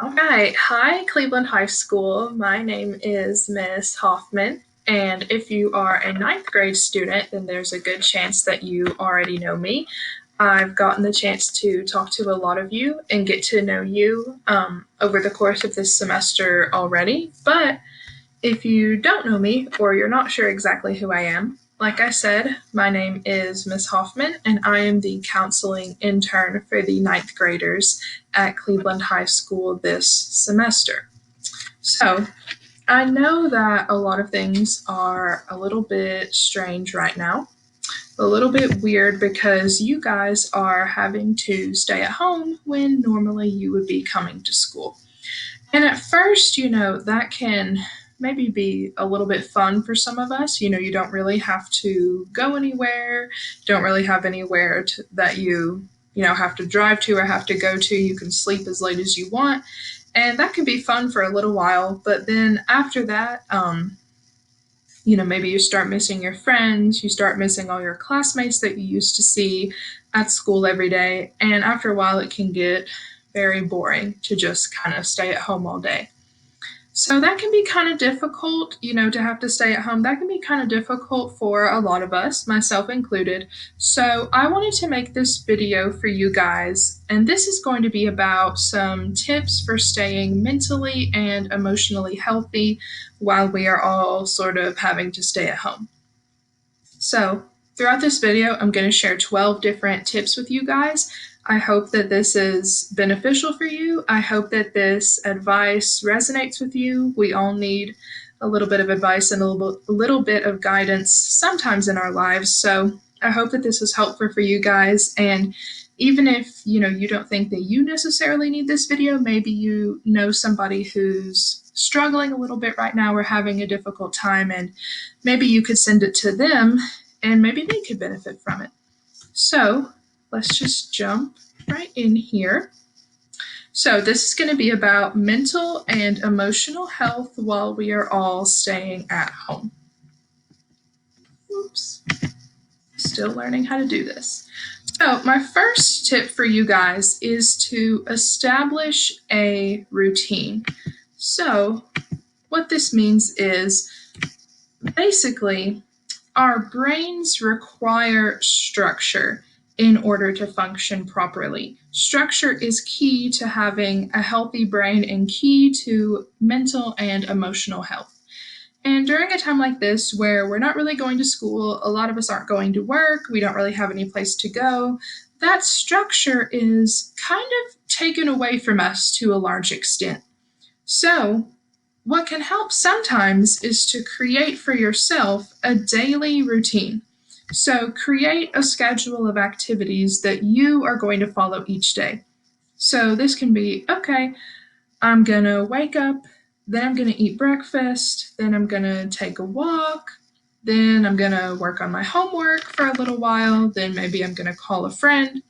All right. Hi, Cleveland High School. My name is Miss Hoffman. And if you are a ninth grade student, then there's a good chance that you already know me. I've gotten the chance to talk to a lot of you and get to know you over the course of this semester already. But if you don't know me or you're not sure exactly who I am, like I said, my name is Miss Hoffman, and I am the counseling intern for the ninth graders at Cleveland High School this semester. So, I know that a lot of things are a little bit strange right now, a little bit weird because you guys are having to stay at home when normally you would be coming to school. And at first, that can maybe be a little bit fun for some of us. You don't really have to go anywhere, don't really have anywhere that you have to drive to or have to go to. You can sleep as late as you want. And that can be fun for a little while. But then after that, maybe you start missing your friends, you start missing all your classmates that you used to see at school every day. And after a while, it can get very boring to just kind of stay at home all day. So that can be kind of difficult, to have to stay at home. That can be kind of difficult for a lot of us, myself included. So I wanted to make this video for you guys, and this is going to be about some tips for staying mentally and emotionally healthy while we are all sort of having to stay at home. So throughout this video, I'm going to share 12 different tips with you guys. I hope that this is beneficial for you. I hope that this advice resonates with you. We all need a little bit of advice and a little bit of guidance sometimes in our lives. So I hope that this is helpful for you guys. And even if you don't think that you necessarily need this video, maybe you know somebody who's struggling a little bit right now or having a difficult time, and maybe you could send it to them and maybe they could benefit from it. So let's just jump right in here. So this is going to be about mental and emotional health while we are all staying at home. Oops. Still learning how to do this. So my first tip for you guys is to establish a routine. So what this means is basically our brains require structure in order to function properly. Structure is key to having a healthy brain and key to mental and emotional health. And during a time like this, where we're not really going to school, a lot of us aren't going to work, we don't really have any place to go, that structure is kind of taken away from us to a large extent. So, what can help sometimes is to create for yourself a daily routine. So, create a schedule of activities that you are going to follow each day. So, this can be okay, I'm going to wake up, then I'm going to eat breakfast, then I'm going to take a walk, then I'm going to work on my homework for a little while, then maybe I'm going to call a friend.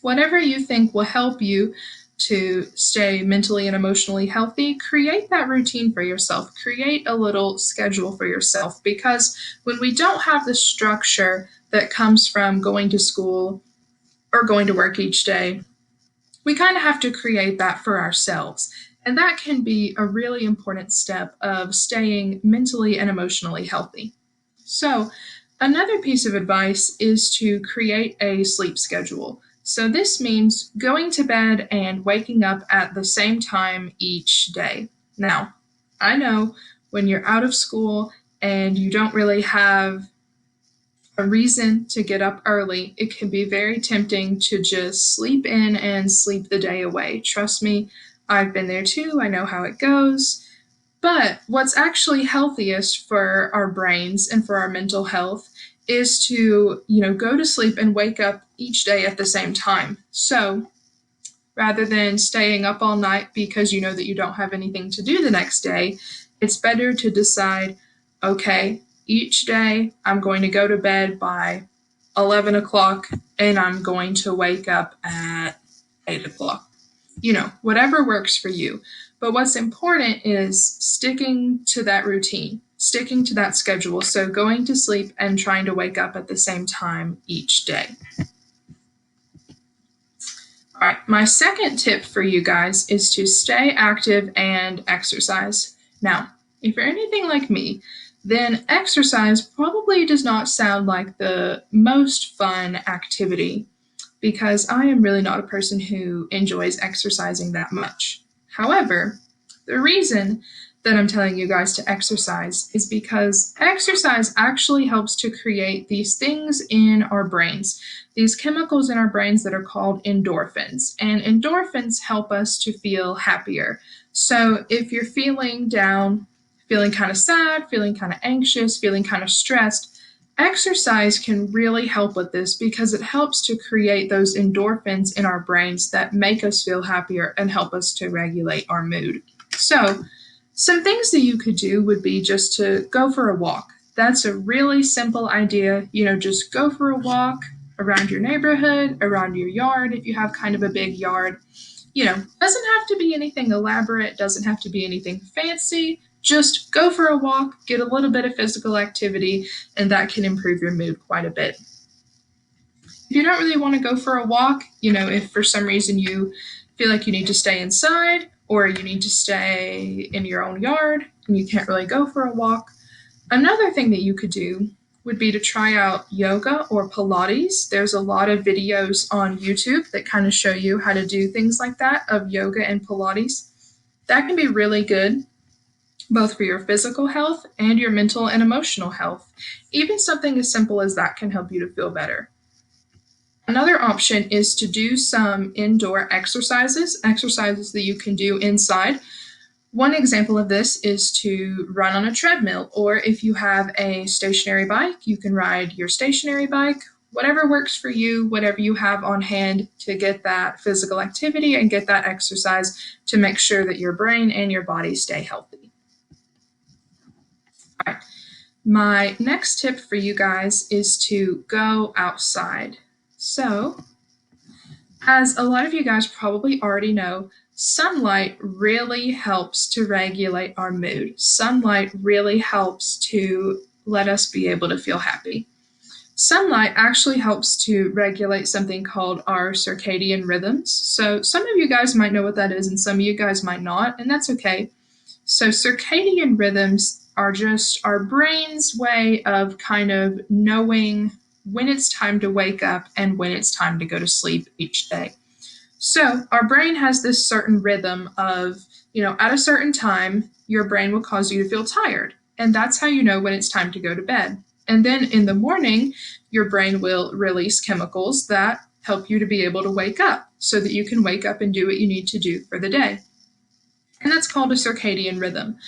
Whatever you think will help you to stay mentally and emotionally healthy, create that routine for yourself. Create a little schedule for yourself, because when we don't have the structure that comes from going to school or going to work each day, we kind of have to create that for ourselves. And that can be a really important step of staying mentally and emotionally healthy. So, another piece of advice is to create a sleep schedule. So, this means going to bed and waking up at the same time each day. Now, I know when you're out of school and you don't really have a reason to get up early, it can be very tempting to just sleep in and sleep the day away. Trust me, I've been there too. I know how it goes. But what's actually healthiest for our brains and for our mental health is to, go to sleep and wake up each day at the same time. So rather than staying up all night because you know that you don't have anything to do the next day, it's better to decide, okay, each day I'm going to go to bed by 11 o'clock and I'm going to wake up at 8 o'clock. Whatever works for you. But what's important is sticking to that routine, sticking to that schedule. So going to sleep and trying to wake up at the same time each day. All right, my second tip for you guys is to stay active and exercise. Now, if you're anything like me, then exercise probably does not sound like the most fun activity because I am really not a person who enjoys exercising that much. However, the reason that I'm telling you guys to exercise is because exercise actually helps to create these things in our brains, these chemicals in our brains that are called endorphins. And endorphins help us to feel happier. So if you're feeling down, feeling kind of sad, feeling kind of anxious, feeling kind of stressed, exercise can really help with this because it helps to create those endorphins in our brains that make us feel happier and help us to regulate our mood. So, some things that you could do would be just to go for a walk. That's a really simple idea. Just go for a walk around your neighborhood, around your yard if you have kind of a big yard. Doesn't have to be anything elaborate, doesn't have to be anything fancy. Just go for a walk, get a little bit of physical activity, and that can improve your mood quite a bit. If you don't really want to go for a walk, if for some reason you feel like you need to stay inside or you need to stay in your own yard and you can't really go for a walk, another thing that you could do would be to try out yoga or Pilates. There's a lot of videos on YouTube that kind of show you how to do things like that of yoga and Pilates. That can be really good both for your physical health and your mental and emotional health. Even something as simple as that can help you to feel better. Another option is to do some indoor exercises that you can do inside. One example of this is to run on a treadmill, or if you have a stationary bike, you can ride your stationary bike. Whatever works for you, whatever you have on hand to get that physical activity and get that exercise to make sure that your brain and your body stay healthy. All right. My next tip for you guys is to go outside. So, as a lot of you guys probably already know, sunlight really helps to regulate our mood. Sunlight really helps to let us be able to feel happy. Sunlight actually helps to regulate something called our circadian rhythms. So, some of you guys might know what that is, and some of you guys might not, and that's okay. So, circadian rhythms are just our brain's way of kind of knowing when it's time to wake up and when it's time to go to sleep each day. So, our brain has this certain rhythm of, at a certain time, your brain will cause you to feel tired. And that's how you know when it's time to go to bed. And then in the morning, your brain will release chemicals that help you to be able to wake up so that you can wake up and do what you need to do for the day. And that's called a circadian rhythm.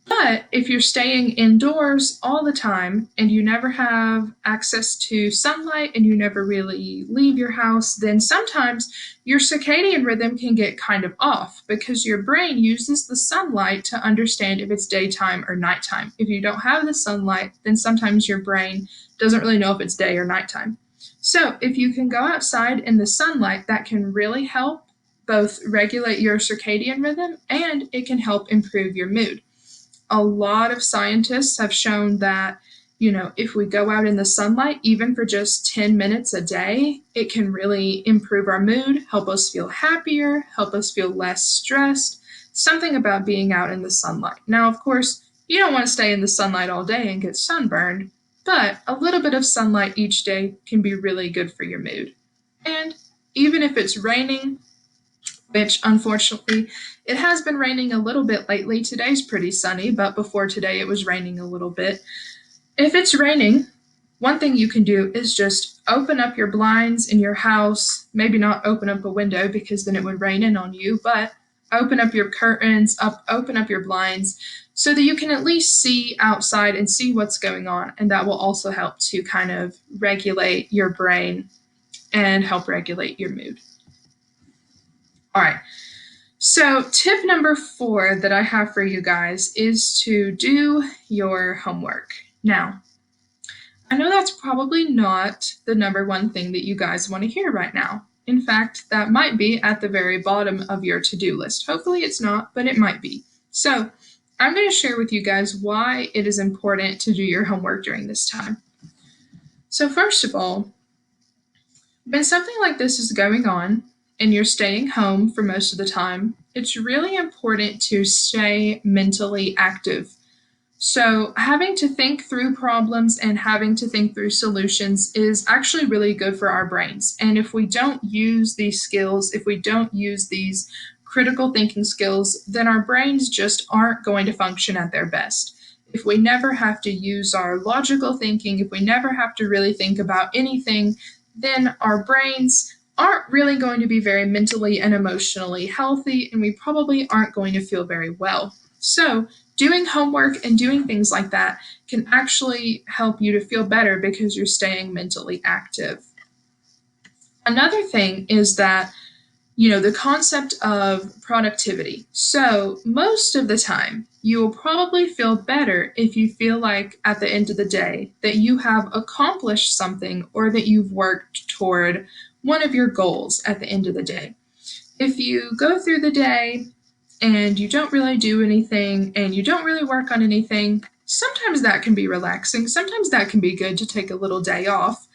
But if you're staying indoors all the time and you never have access to sunlight and you never really leave your house, then sometimes your circadian rhythm can get kind of off because your brain uses the sunlight to understand if it's daytime or nighttime. If you don't have the sunlight, then sometimes your brain doesn't really know if it's day or nighttime. So if you can go outside in the sunlight, that can really help both regulate your circadian rhythm and it can help improve your mood. A lot of scientists have shown that, if we go out in the sunlight, even for just 10 minutes a day, it can really improve our mood, help us feel happier, help us feel less stressed. Something about being out in the sunlight. Now, of course, you don't want to stay in the sunlight all day and get sunburned, but a little bit of sunlight each day can be really good for your mood. And even if it's raining, which unfortunately it has been raining a little bit lately. Today's pretty sunny, but before today it was raining a little bit. If it's raining, one thing you can do is just open up your blinds in your house. Maybe not open up a window because then it would rain in on you, but open up your curtains, open up your blinds so that you can at least see outside and see what's going on. And that will also help to kind of regulate your brain and help regulate your mood. All right. So, tip number 4 that I have for you guys is to do your homework. Now, I know that's probably not the number one thing that you guys want to hear right now. In fact, that might be at the very bottom of your to-do list. Hopefully it's not, but it might be. So, I'm going to share with you guys why it is important to do your homework during this time. So, first of all, when something like this is going on, and you're staying home for most of the time, it's really important to stay mentally active. So, having to think through problems and having to think through solutions is actually really good for our brains. And if we don't use these skills, if we don't use these critical thinking skills, then our brains just aren't going to function at their best. If we never have to use our logical thinking, if we never have to really think about anything, then our brains aren't really going to be very mentally and emotionally healthy, and we probably aren't going to feel very well. So, doing homework and doing things like that can actually help you to feel better because you're staying mentally active. Another thing is that, the concept of productivity. So, most of the time, you will probably feel better if you feel like at the end of the day that you have accomplished something or that you've worked toward one of your goals at the end of the day. If you go through the day and you don't really do anything and you don't really work on anything, sometimes that can be relaxing. Sometimes that can be good to take a little day off.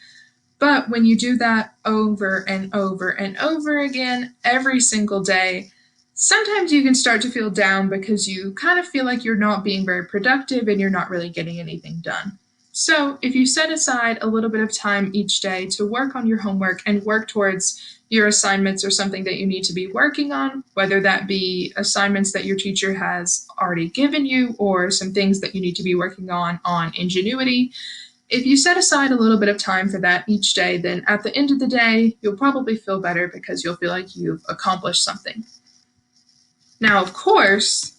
But when you do that over and over and over again every single day, sometimes you can start to feel down because you kind of feel like you're not being very productive and you're not really getting anything done. So, if you set aside a little bit of time each day to work on your homework and work towards your assignments or something that you need to be working on, whether that be assignments that your teacher has already given you or some things that you need to be working on Ingenuity, if you set aside a little bit of time for that each day, then at the end of the day, you'll probably feel better because you'll feel like you've accomplished something. Now, of course,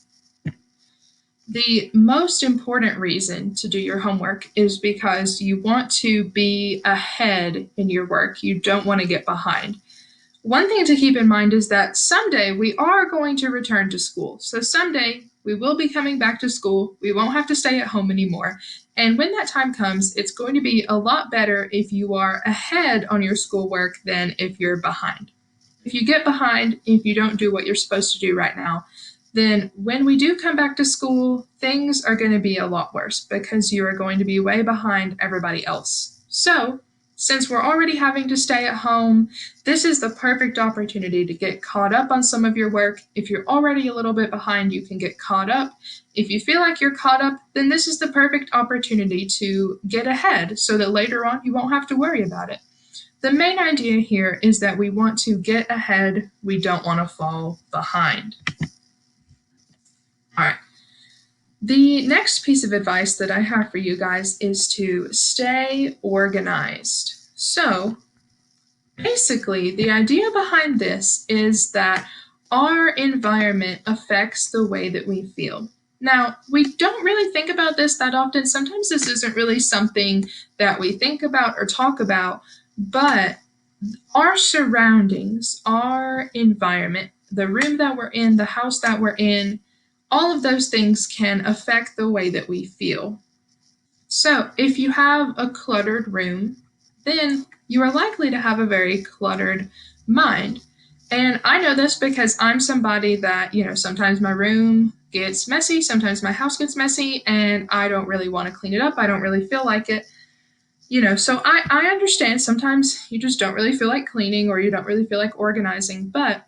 the most important reason to do your homework is because you want to be ahead in your work. You don't want to get behind. One thing to keep in mind is that someday we are going to return to school. So someday we will be coming back to school. We won't have to stay at home anymore. And when that time comes, it's going to be a lot better if you are ahead on your schoolwork than if you're behind. If you get behind, if you don't do what you're supposed to do right now, then when we do come back to school, things are going to be a lot worse because you are going to be way behind everybody else. So, since we're already having to stay at home, this is the perfect opportunity to get caught up on some of your work. If you're already a little bit behind, you can get caught up. If you feel like you're caught up, then this is the perfect opportunity to get ahead so that later on you won't have to worry about it. The main idea here is that we want to get ahead, we don't want to fall behind. All right. The next piece of advice that I have for you guys is to stay organized. So, basically, the idea behind this is that our environment affects the way that we feel. Now, we don't really think about this that often. Sometimes this isn't really something that we think about or talk about, but our surroundings, our environment, the room that we're in, the house that we're in, all of those things can affect the way that we feel. So, if you have a cluttered room, then you are likely to have a very cluttered mind. And I know this because I'm somebody that, sometimes my room gets messy, sometimes my house gets messy, and I don't really want to clean it up. I don't really feel like it. So I understand sometimes you just don't really feel like cleaning or you don't really feel like organizing, but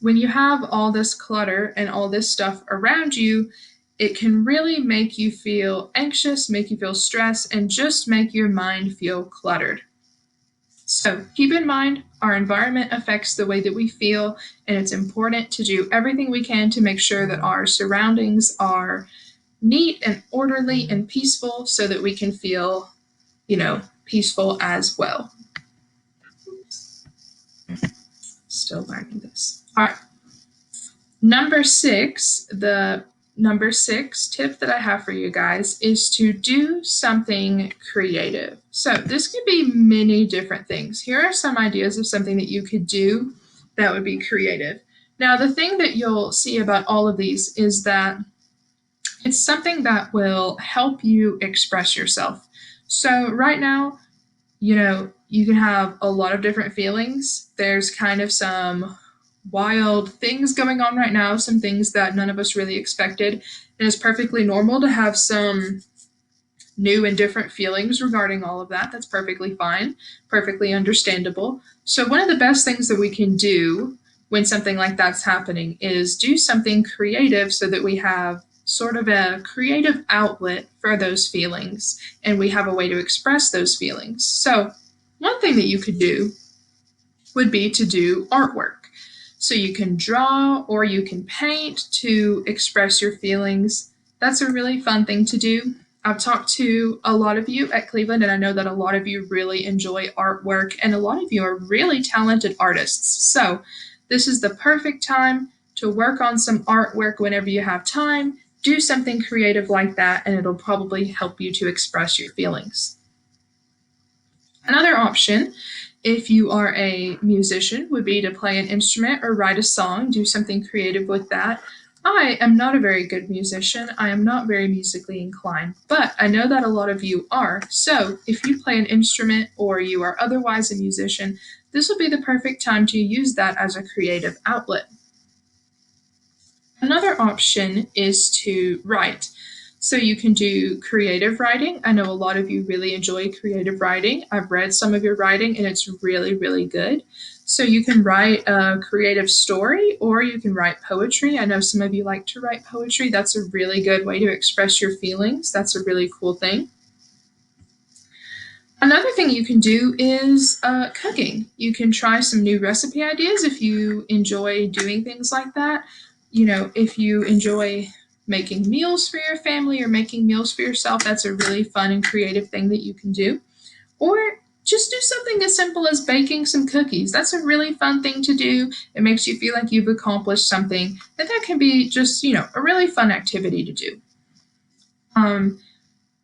when you have all this clutter and all this stuff around you, it can really make you feel anxious, make you feel stressed, and just make your mind feel cluttered. So keep in mind, our environment affects the way that we feel, and it's important to do everything we can to make sure that our surroundings are neat and orderly and peaceful so that we can feel, peaceful as well. Still learning this. All right. The number six tip that I have for you guys is to do something creative. So this could be many different things. Here are some ideas of something that you could do that would be creative. Now, the thing that you'll see about all of these is that it's something that will help you express yourself. So right now, you can have a lot of different feelings. There's kind of some wild things going on right now, some things that none of us really expected. And it's perfectly normal to have some new and different feelings regarding all of that. That's perfectly fine, perfectly understandable. So, one of the best things that we can do when something like that's happening is do something creative so that we have sort of a creative outlet for those feelings and we have a way to express those feelings. So, one thing that you could do would be to do artwork. So you can draw or you can paint to express your feelings. That's a really fun thing to do. I've talked to a lot of you at Cleveland, and I know that a lot of you really enjoy artwork, and a lot of you are really talented artists. So, this is the perfect time to work on some artwork whenever you have time. Do something creative like that, and it'll probably help you to express your feelings. Another option, if you are a musician, would be to play an instrument or write a song, do something creative with that. I am not a very good musician. I am not very musically inclined, but I know that a lot of you are. So if you play an instrument or you are otherwise a musician, this will be the perfect time to use that as a creative outlet. Another option is to write. So you can do creative writing. I know a lot of you really enjoy creative writing. I've read some of your writing and it's really, really good. So you can write a creative story or you can write poetry. I know some of you like to write poetry. That's a really good way to express your feelings. That's a really cool thing. Another thing you can do is cooking. You can try some new recipe ideas if you enjoy doing things like that. If you enjoy making meals for your family or making meals for yourself, that's a really fun and creative thing that you can do. Or just do something as simple as baking some cookies. That's a really fun thing to do. It makes you feel like you've accomplished something, and that can be just, a really fun activity to do. Um,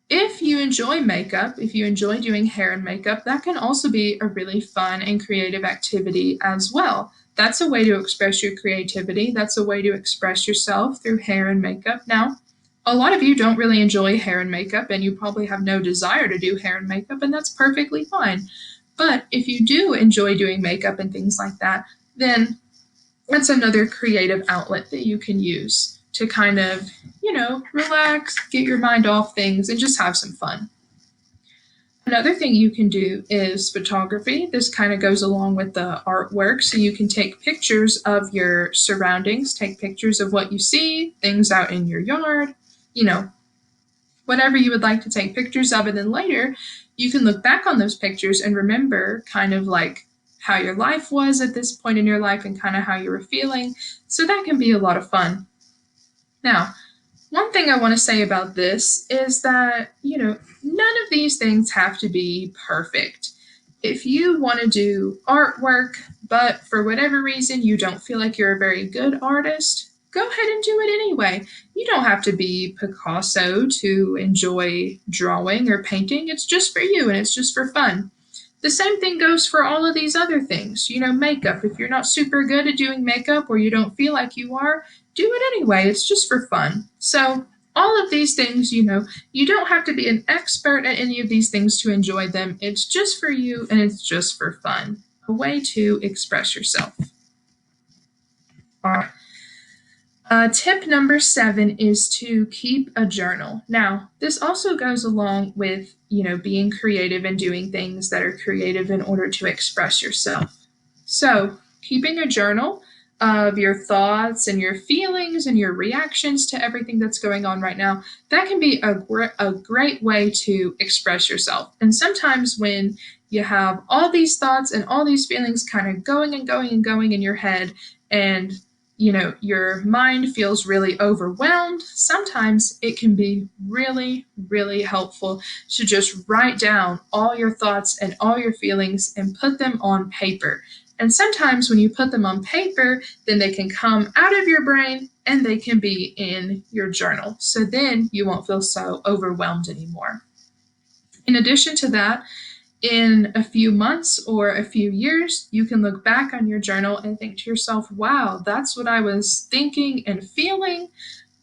if you enjoy makeup, if you enjoy doing hair and makeup, that can also be a really fun and creative activity as well. That's a way to express your creativity. That's a way to express yourself through hair and makeup. Now, a lot of you don't really enjoy hair and makeup, and you probably have no desire to do hair and makeup, and that's perfectly fine. But if you do enjoy doing makeup and things like that, then that's another creative outlet that you can use to kind of, relax, get your mind off things, and just have some fun. Another thing you can do is photography. This kind of goes along with the artwork. So you can take pictures of your surroundings, take pictures of what you see, things out in your yard, you know, whatever you would like to take pictures of. And then later, you can look back on those pictures and remember kind of like how your life was at this point in your life and kind of how you were feeling. So that can be a lot of fun. Now, one thing I want to say about this is that, none of these things have to be perfect. If you want to do artwork, but for whatever reason you don't feel like you're a very good artist, go ahead and do it anyway. You don't have to be Picasso to enjoy drawing or painting. It's just for you and it's just for fun. The same thing goes for all of these other things. Makeup. If you're not super good at doing makeup or you don't feel like you are, do it anyway. It's just for fun. So, all of these things, you don't have to be an expert at any of these things to enjoy them. It's just for you and it's just for fun. A way to express yourself. All right. Tip number 7 is to keep a journal. Now, this also goes along with, being creative and doing things that are creative in order to express yourself. So, keeping a journal of your thoughts and your feelings and your reactions to everything that's going on right now, that can be a great way to express yourself. And sometimes when you have all these thoughts and all these feelings kind of going and going and going in your head, and your mind feels really overwhelmed, sometimes it can be really, really helpful to just write down all your thoughts and all your feelings and put them on paper. And sometimes when you put them on paper, then they can come out of your brain and they can be in your journal. So then you won't feel so overwhelmed anymore. In addition to that, in a few months or a few years, you can look back on your journal and think to yourself, wow, that's what I was thinking and feeling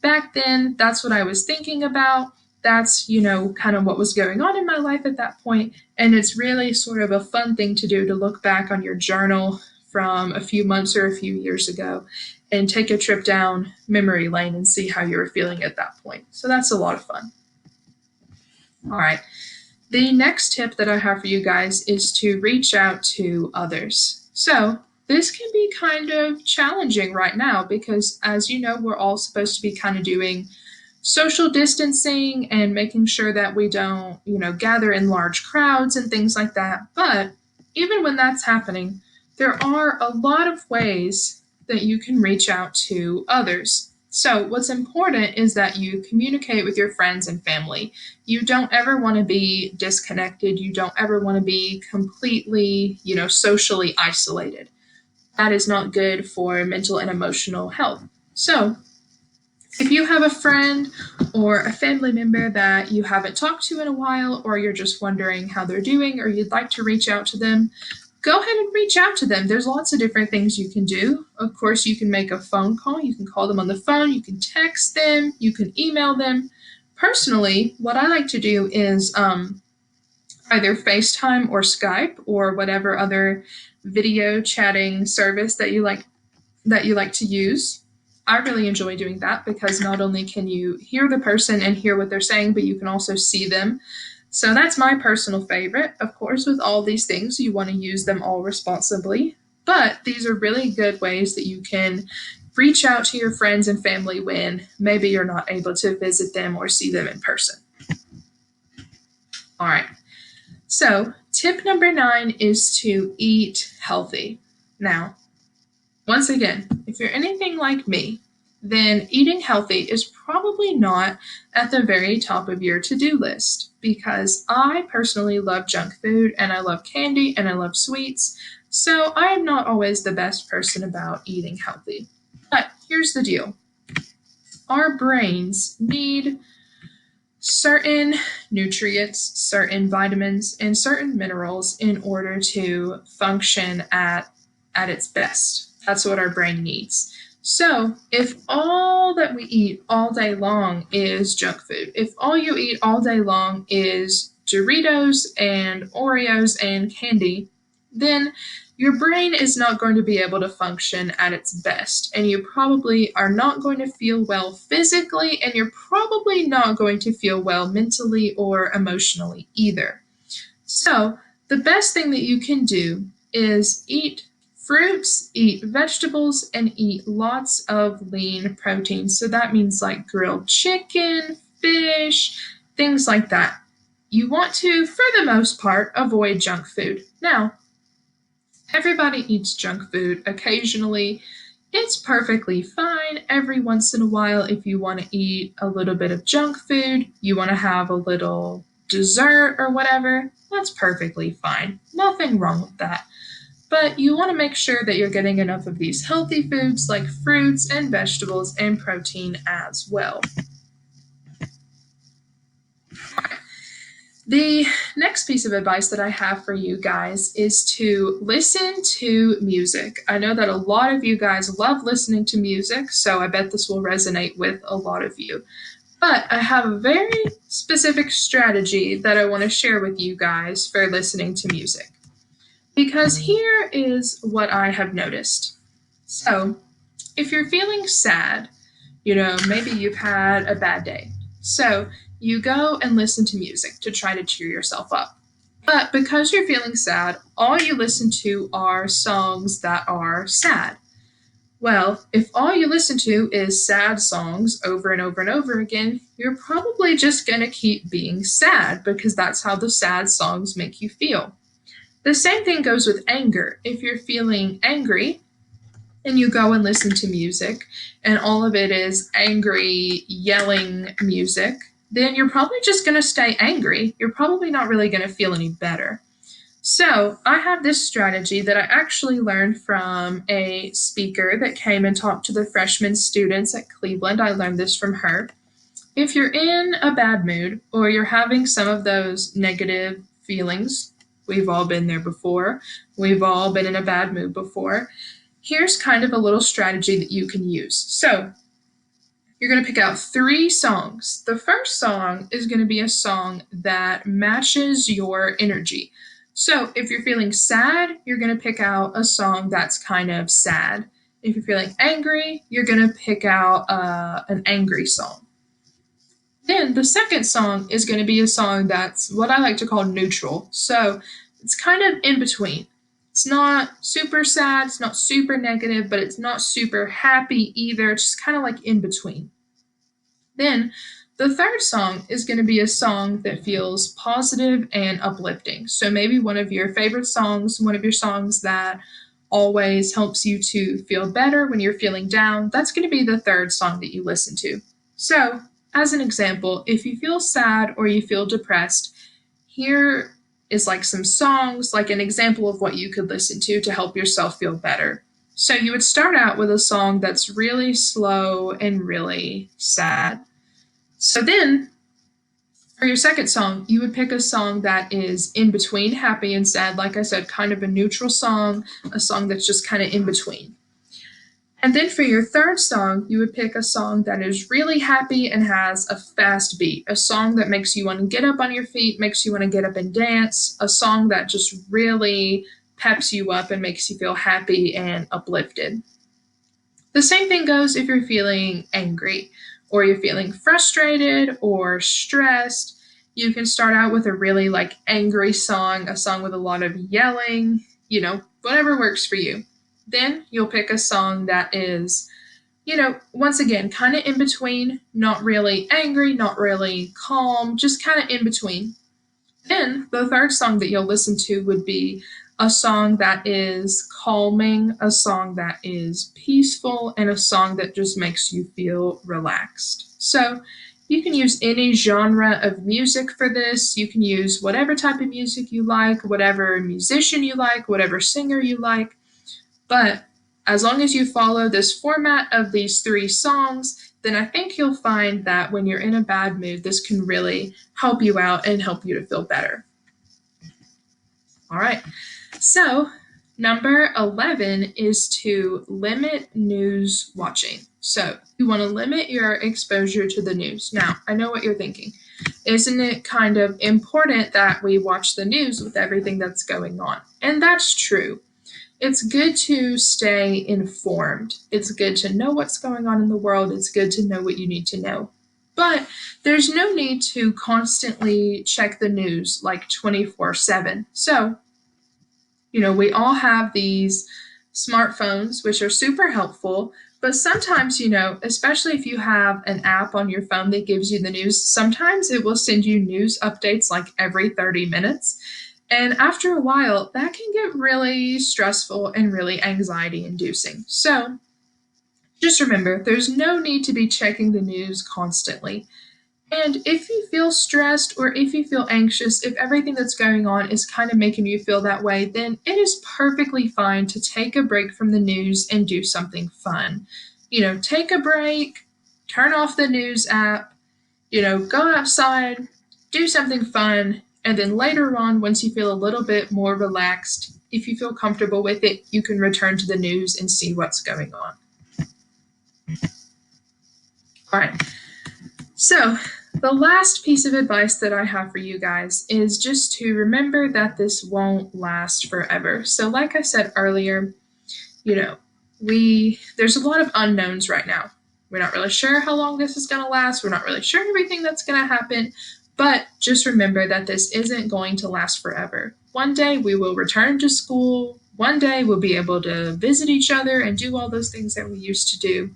back then. That's what I was thinking about. That's, kind of what was going on in my life at that point. And it's really sort of a fun thing to do to look back on your journal from a few months or a few years ago and take a trip down memory lane and see how you were feeling at that point. So that's a lot of fun. All right. The next tip that I have for you guys is to reach out to others. So, this can be kind of challenging right now because, as you know, we're all supposed to be kind of doing social distancing and making sure that we don't, gather in large crowds and things like that. But even when that's happening, there are a lot of ways that you can reach out to others. So, what's important is that you communicate with your friends and family. You don't ever want to be disconnected. You don't ever want to be completely, socially isolated. That is not good for mental and emotional health. So, if you have a friend or a family member that you haven't talked to in a while, or you're just wondering how they're doing, or you'd like to reach out to them, go ahead and reach out to them. There's lots of different things you can do. Of course, you can make a phone call, you can call them on the phone, you can text them, you can email them. Personally, what I like to do is either FaceTime or Skype or whatever other video chatting service that you like to use. I really enjoy doing that because not only can you hear the person and hear what they're saying, but you can also see them. So that's my personal favorite. Of course, with all these things, you want to use them all responsibly, but these are really good ways that you can reach out to your friends and family when maybe you're not able to visit them or see them in person. All right. So, tip number 9 is to eat healthy. Now, once again, if you're anything like me, then eating healthy is probably not at the very top of your to do list because I personally love junk food and I love candy and I love sweets. So I am not always the best person about eating healthy. But here's the deal, our brains need certain nutrients, certain vitamins, and certain minerals in order to function at its best. That's what our brain needs. So, if all that we eat all day long is junk food, if all you eat all day long is Doritos and Oreos and candy, then your brain is not going to be able to function at its best. And you probably are not going to feel well physically, and you're probably not going to feel well mentally or emotionally either. So, the best thing that you can do is eat fruits, eat vegetables, and eat lots of lean protein. So, that means like grilled chicken, fish, things like that. You want to, for the most part, avoid junk food. Now, everybody eats junk food occasionally. It's perfectly fine every once in a while if you want to eat a little bit of junk food, you want to have a little dessert or whatever. That's perfectly fine. Nothing wrong with that. But you want to make sure that you're getting enough of these healthy foods like fruits and vegetables and protein as well. The next piece of advice that I have for you guys is to listen to music. I know that a lot of you guys love listening to music, so I bet this will resonate with a lot of you. But I have a very specific strategy that I want to share with you guys for listening to music. Because here is what I have noticed. So, if you're feeling sad, maybe you've had a bad day. So you go and listen to music to try to cheer yourself up. But because you're feeling sad, all you listen to are songs that are sad. Well, if all you listen to is sad songs over and over and over again, you're probably just going to keep being sad because that's how the sad songs make you feel. The same thing goes with anger. If you're feeling angry, and you go and listen to music and all of it is angry, yelling music, then you're probably just going to stay angry. You're probably not really going to feel any better. So, I have this strategy that I actually learned from a speaker that came and talked to the freshman students at Cleveland. I learned this from her. If you're in a bad mood or you're having some of those negative feelings, we've all been there before, we've all been in a bad mood before. Here's kind of a little strategy that you can use. So, you're going to pick out 3 songs. The first song is going to be a song that matches your energy. So, if you're feeling sad, you're going to pick out a song that's kind of sad. If you're feeling angry, you're going to pick out an angry song. Then the second song is going to be a song that's what I like to call neutral. So it's kind of in between. It's not super sad, it's not super negative, but it's not super happy either. It's just kind of like in between. Then the third song is going to be a song that feels positive and uplifting. So maybe one of your favorite songs, one of your songs that always helps you to feel better when you're feeling down. That's going to be the third song that you listen to. So, as an example, if you feel sad or you feel depressed, here is like some songs, like an example of what you could listen to help yourself feel better. So, you would start out with a song that's really slow and really sad. So then, for your second song, you would pick a song that is in between happy and sad. Like I said, kind of a neutral song, a song that's just kind of in between. And then for your third song, you would pick a song that is really happy and has a fast beat, a song that makes you want to get up on your feet, makes you want to get up and dance, a song that just really peps you up and makes you feel happy and uplifted. The same thing goes if you're feeling angry or you're feeling frustrated or stressed. You can start out with a really like angry song, a song with a lot of yelling, whatever works for you. Then you'll pick a song that is, once again, kind of in between, not really angry, not really calm, just kind of in between. Then the third song that you'll listen to would be a song that is calming, a song that is peaceful, and a song that just makes you feel relaxed. So you can use any genre of music for this. You can use whatever type of music you like, whatever musician you like, whatever singer you like. But as long as you follow this format of these three songs, then I think you'll find that when you're in a bad mood, this can really help you out and help you to feel better. All right. So, number 11 is to limit news watching. So, you want to limit your exposure to the news. Now, I know what you're thinking. Isn't it kind of important that we watch the news with everything that's going on? And that's true. It's good to stay informed. It's good to know what's going on in the world. It's good to know what you need to know. But there's no need to constantly check the news like 24/7. So, we all have these smartphones, which are super helpful. But sometimes, especially if you have an app on your phone that gives you the news, sometimes it will send you news updates like every 30 minutes. And after a while, that can get really stressful and really anxiety inducing. So just remember, there's no need to be checking the news constantly. And if you feel stressed or if you feel anxious, if everything that's going on is kind of making you feel that way, then it is perfectly fine to take a break from the news and do something fun. Take a break, turn off the news app, go outside, do something fun, and then later on, once you feel a little bit more relaxed, if you feel comfortable with it, you can return to the news and see what's going on. All right. So, the last piece of advice that I have for you guys is just to remember that this won't last forever. So, like I said earlier, there's a lot of unknowns right now. We're not really sure how long this is going to last. We're not really sure everything that's going to happen. But just remember that this isn't going to last forever. One day we will return to school. One day we'll be able to visit each other and do all those things that we used to do.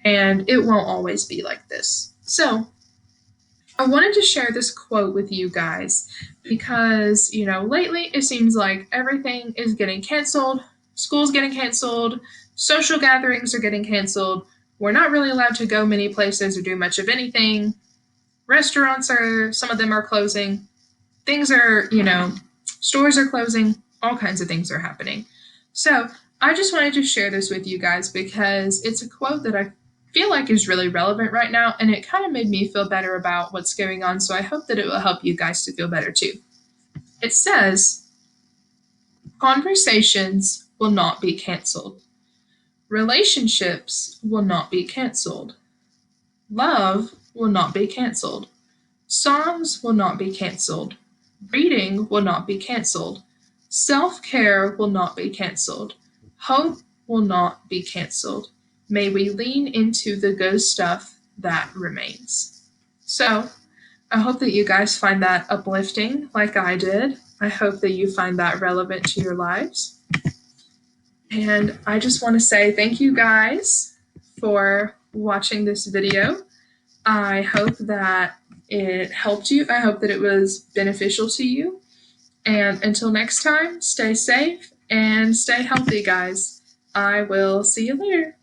And it won't always be like this. So, I wanted to share this quote with you guys because, lately it seems like everything is getting canceled. School's getting canceled. Social gatherings are getting canceled. We're not really allowed to go many places or do much of anything. Restaurants some of them are closing. Things are, stores are closing. All kinds of things are happening. So I just wanted to share this with you guys because it's a quote that I feel like is really relevant right now, and it kind of made me feel better about what's going on. So I hope that it will help you guys to feel better too. It says, conversations will not be canceled. Relationships will not be canceled. Love will not be canceled. Songs will not be canceled. Reading will not be canceled. Self-care will not be canceled. Hope will not be canceled. May we lean into the good stuff that remains. So I hope that you guys find that uplifting like I did. I hope that you find that relevant to your lives. And I just want to say thank you guys for watching this video. I hope that it helped you. I hope that it was beneficial to you. And until next time, stay safe and stay healthy, guys. I will see you later.